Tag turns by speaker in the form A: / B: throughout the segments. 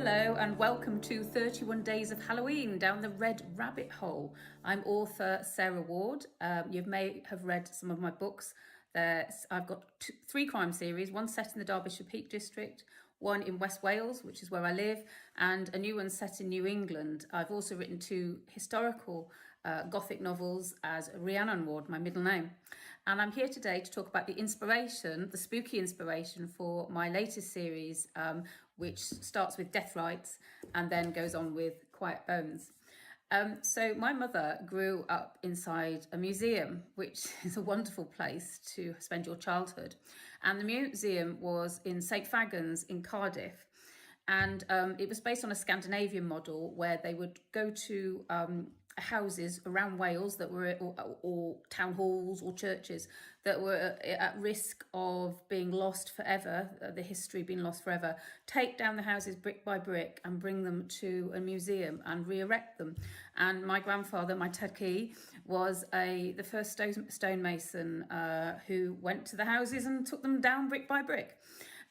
A: Hello and welcome to 31 Days of Halloween down the red rabbit hole. I'm author Sarah Ward. You may have read some of my books. I've got three crime series, one set in the Derbyshire Peak District, one in West Wales, which is where I live, and a new one set in New England. I've also written two historical Gothic novels as Rhiannon Ward, my middle name. And I'm here today to talk about the inspiration, the spooky inspiration for my latest series, which starts with Death Rites and then goes on with Quiet Bones. So my mother grew up inside a museum, which is a wonderful place to spend your childhood. And the museum was in St Fagans in Cardiff. And it was based on a Scandinavian model where they would go to houses around Wales that were, or town halls or churches that were at risk of being lost forever, the history being lost forever, take down the houses brick by brick and bring them to a museum and re-erect them. And my grandfather, my Turkey, was the first stonemason who went to the houses and took them down brick by brick.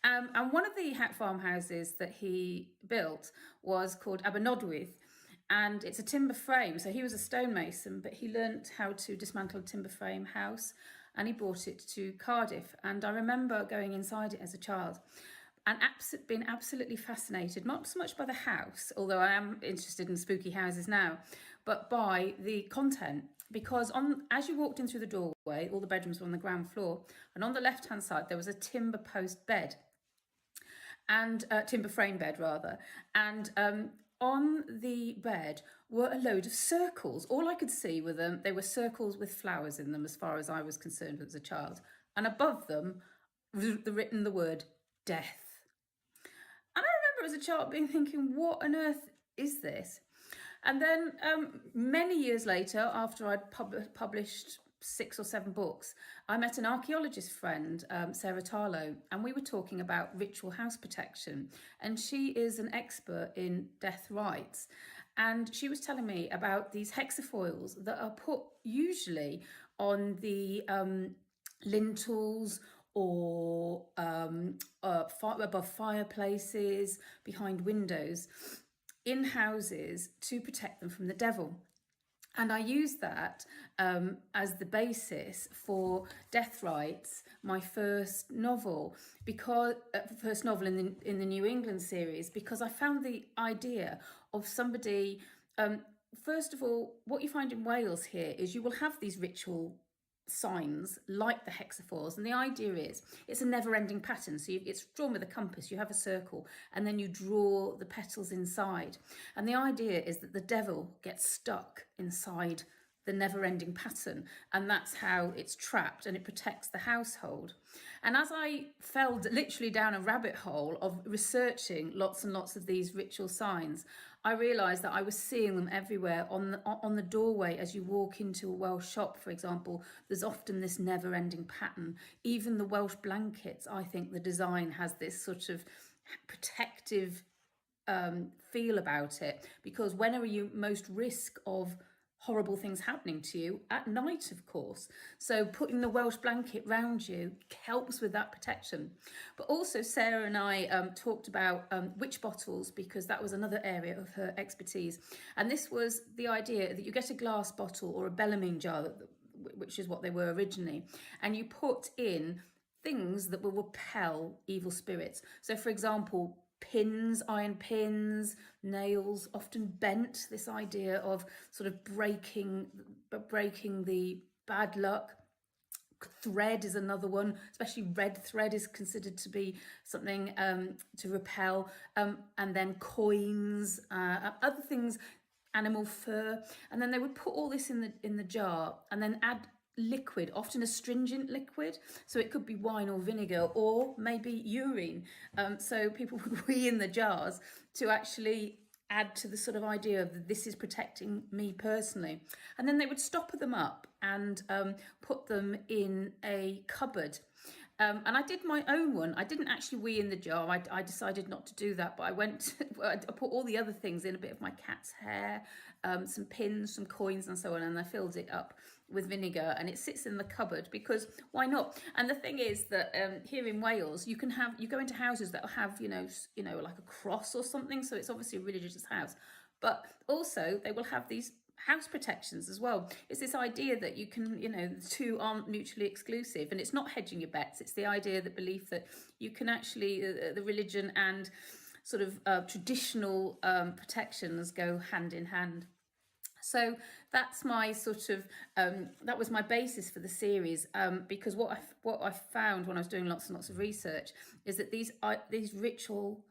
A: And one of the farmhouses that he built was called Abernodwydd, and it's a timber frame. So he was a stonemason, but he learnt how to dismantle a timber frame house, and he brought it to Cardiff. And I remember going inside it as a child and being absolutely fascinated, not so much by the house, although I am interested in spooky houses now, but by the content. Because as you walked in through the doorway, all the bedrooms were on the ground floor, and on the left-hand side there was a timber post bed, and timber frame bed rather, and on the bed were a load of circles. All I could see were they were circles with flowers in them, as far as I was concerned as a child, and above them written the word death. And I remember as a child thinking, what on earth is this? And then many years later, after I'd published 6 or 7 books, I met an archaeologist friend, Sarah Tarlow, and we were talking about ritual house protection. And she is an expert in death rites. And she was telling me about these hexafoils that are put usually on the lintels or above fireplaces, behind windows, in houses to protect them from the devil. And I used that as the basis for Death Rites, my first novel, in the New England series, because I found the idea of somebody. First of all, what you find in Wales here is you will have these ritual signs like the hexafoils, and the idea is it's a never-ending pattern. So it's drawn with a compass. You have a circle and then you draw the petals inside, and the idea is that the devil gets stuck inside the never-ending pattern, and that's how it's trapped, and it protects the household. And as I fell literally down a rabbit hole of researching lots and lots of these ritual signs, I realised that I was seeing them everywhere. On the doorway as you walk into a Welsh shop, for example, there's often this never-ending pattern. Even the Welsh blankets, I think the design has this sort of protective feel about it, because when are you most risk of horrible things happening to you? At night, of course. So putting the Welsh blanket round you helps with that protection. But also Sarah and I talked about witch bottles, because that was another area of her expertise. And this was the idea that you get a glass bottle or a Bellarmine jar, which is what they were originally, and you put in things that will repel evil spirits. So for example, pins, iron pins, nails, often bent, this idea of sort of breaking the bad luck. Thread is another one, especially red thread is considered to be something to repel, and then coins, other things, animal fur, and then they would put all this in the jar and then add liquid, often astringent liquid, so it could be wine or vinegar or maybe urine, so people would wee in the jars to actually add to the sort of idea of this is protecting me personally. And then they would stopper them up and put them in a cupboard. And I did my own one. I didn't actually wee in the jar. I decided not to do that, but I put all the other things in, a bit of my cat's hair, some pins, some coins and so on, and I filled it up with vinegar, and it sits in the cupboard because why not? And the thing is that here in Wales, you go into houses that have like a cross or something, so it's obviously a religious house, but also they will have these house protections as well. It's this idea that you can, the two aren't mutually exclusive, and it's not hedging your bets. It's the idea, the belief that you can actually, the religion and sort of traditional protections go hand in hand. So that's my sort of that was my basis for the series, because what I found when I was doing lots and lots of research is that these ritual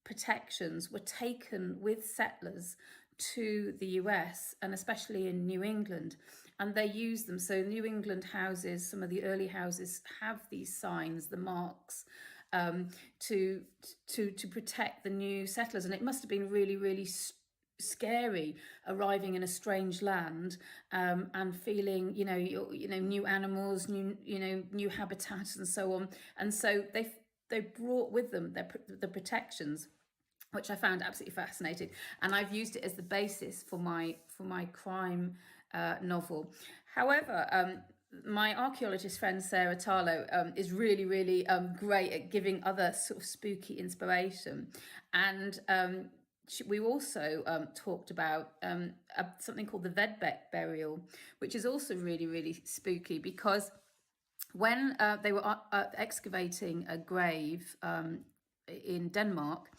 A: protections were taken with settlers to the US, and especially in New England, and they used them. So New England houses, some of the early houses have these signs, the marks, to protect the new settlers. And it must have been really, really scary arriving in a strange land, and feeling new animals, new habitats and so on. And so they brought with them the protections, which I found absolutely fascinating, and I've used it as the basis for my crime novel. However, my archaeologist friend Sarah Tarlow is really, really great at giving other sort of spooky inspiration, and we also talked about something called the Vedbeck burial, which is also really, really spooky, because when they were excavating a grave in Denmark,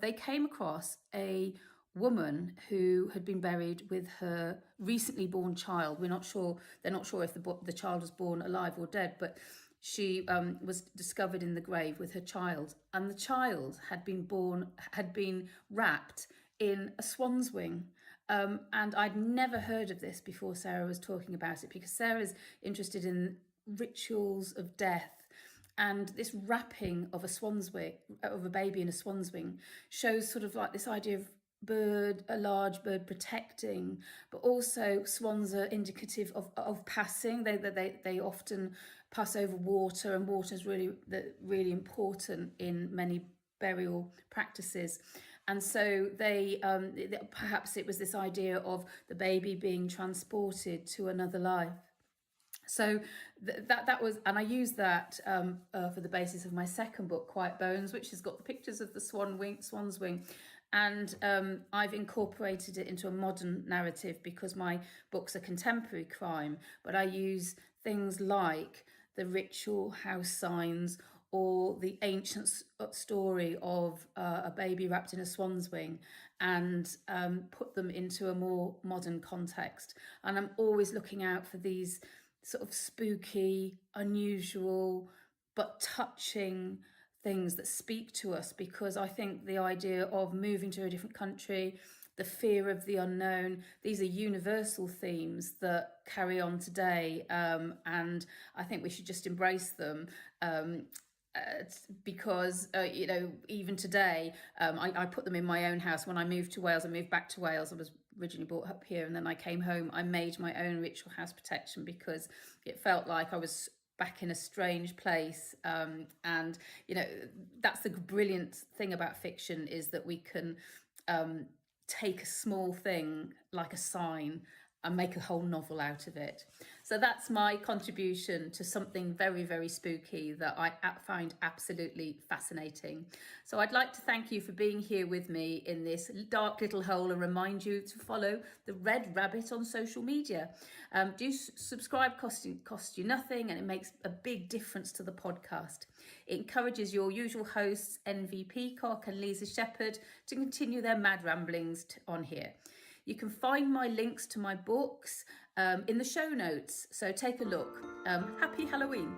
A: they came across a woman who had been buried with her recently born child. They're not sure if the child was born alive or dead, but she was discovered in the grave with her child, and the child had been wrapped in a swan's wing. And I'd never heard of this before Sarah was talking about it, because Sarah's interested in rituals of death, and this wrapping of a baby in a swan's wing shows sort of like this idea of a large bird protecting, but also swans are indicative of passing. They often pass over water, and water is really important in many burial practices. And so perhaps it was this idea of the baby being transported to another life. So that was, and I used that for the basis of my second book, Quiet Bones, which has got the pictures of the swan's wing. And I've incorporated it into a modern narrative because my books are contemporary crime, but I use things like the ritual house signs or the ancient story of a baby wrapped in a swan's wing, and put them into a more modern context. And I'm always looking out for these sort of spooky, unusual, but touching things that speak to us, because I think the idea of moving to a different country, the fear of the unknown, these are universal themes that carry on today, and I think we should just embrace them, because even today, I put them in my own house. When I moved to Wales, I moved back to Wales. I was originally brought up here, and then I came home. I made my own ritual house protection because it felt like I was back in a strange place, and that's the brilliant thing about fiction, is that we can take a small thing like a sign and make a whole novel out of it. So that's my contribution to something very, very spooky that I find absolutely fascinating. So I'd like to thank you for being here with me in this dark little hole, and remind you to follow the Red Rabbit on social media. Do subscribe, cost you nothing, and it makes a big difference to the podcast. It encourages your usual hosts, Envy Peacock and Lisa Shepherd, to continue their mad ramblings on here. You can find my links to my books in the show notes, so take a look. Happy Halloween.